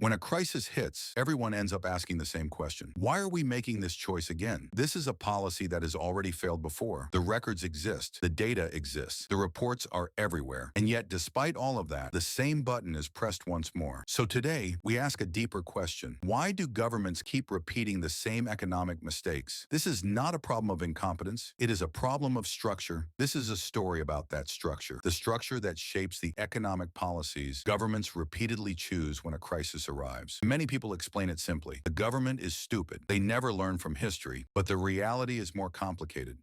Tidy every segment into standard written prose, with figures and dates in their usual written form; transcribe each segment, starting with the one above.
When a crisis hits, everyone ends up asking the same question. Why are we making this choice again? This is a policy that has already failed before. The records exist. The data exists. The reports are everywhere. And yet, despite all of that, the same button is pressed once more. So today, we ask a deeper question. Why do governments keep repeating the same economic mistakes? This is not a problem of incompetence. It is a problem of structure. This is a story about that structure. The structure that shapes the economic policies governments repeatedly choose when a crisis arrives. Many people explain it simply. The government is stupid. They never learn from history, but the reality is more complicated.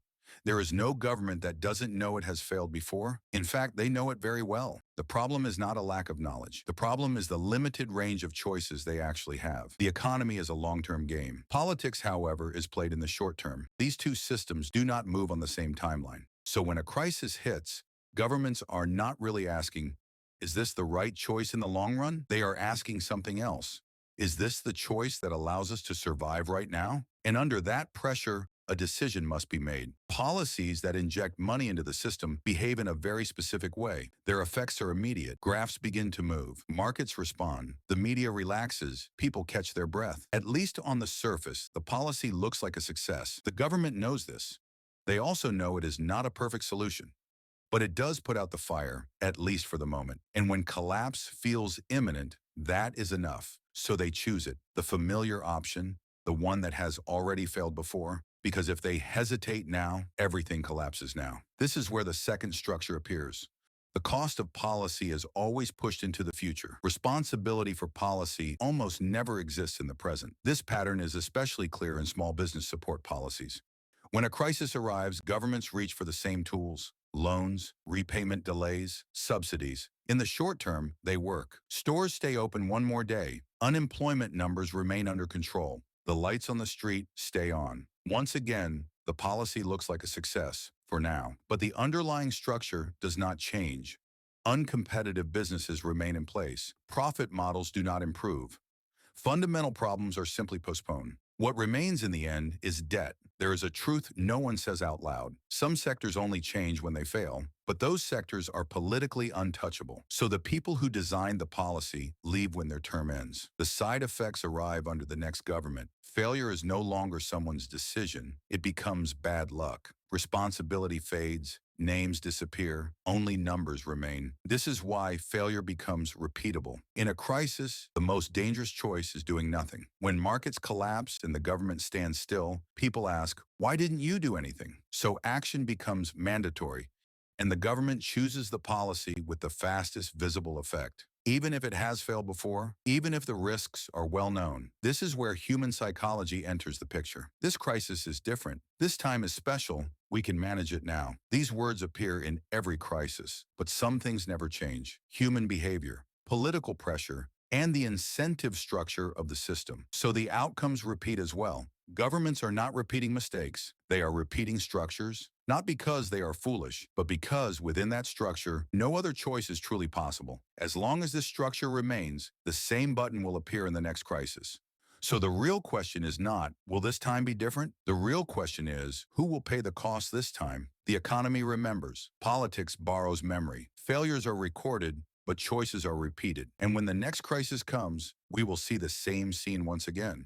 There is no government that doesn't know it has failed before. In fact, they know it very well. The problem is not a lack of knowledge. The problem is the limited range of choices they actually have. The economy is a long-term game. Politics, however, is played in the short term. These two systems do not move on the same timeline. So when a crisis hits, governments are not really asking, is this the right choice in the long run? They are asking something else. Is this the choice that allows us to survive right now? And under that pressure, a decision must be made. Policies that inject money into the system behave in a very specific way. Their effects are immediate. Graphs begin to move. Markets respond. The media relaxes. People catch their breath. At least on the surface, the policy looks like a success. The government knows this. They also know it is not a perfect solution. But it does put out the fire, at least for the moment. And when collapse feels imminent, that is enough. So they choose it, the familiar option, the one that has already failed before. Because if they hesitate now, everything collapses now. This is where the second structure appears. The cost of policy is always pushed into the future. Responsibility for policy almost never exists in the present. This pattern is especially clear in small business support policies. When a crisis arrives, governments reach for the same tools: loans, repayment delays, subsidies. In the short term, they work. Stores stay open one more day. Unemployment numbers remain under control. The lights on the street stay on. Once again, the policy looks like a success for now, but the underlying structure does not change. Uncompetitive businesses remain in place. Profit models do not improve. Fundamental problems are simply postponed. What remains in the end is debt. There is a truth no one says out loud. Some sectors only change when they fail, but those sectors are politically untouchable. So the people who designed the policy leave when their term ends. The side effects arrive under the next government. Failure is no longer someone's decision. It becomes bad luck. Responsibility fades. Names disappear, only numbers remain. This is why failure becomes repeatable. In a crisis, the most dangerous choice is doing nothing. When markets collapse and the government stands still, people ask, why didn't you do anything? So action becomes mandatory, and the government chooses the policy with the fastest visible effect. Even if it has failed before, even if the risks are well known. This is where human psychology enters the picture. This crisis is different. This time is special. We can manage it now. These words appear in every crisis, but some things never change. Human behavior, political pressure, and the incentive structure of the system. So the outcomes repeat as well. Governments are not repeating mistakes. They are repeating structures, not because they are foolish, but because within that structure, no other choice is truly possible. As long as this structure remains, the same button will appear in the next crisis. So the real question is not, will this time be different? The real question is, who will pay the cost this time? The economy remembers. Politics borrows memory. Failures are recorded, but choices are repeated. And when the next crisis comes, we will see the same scene once again.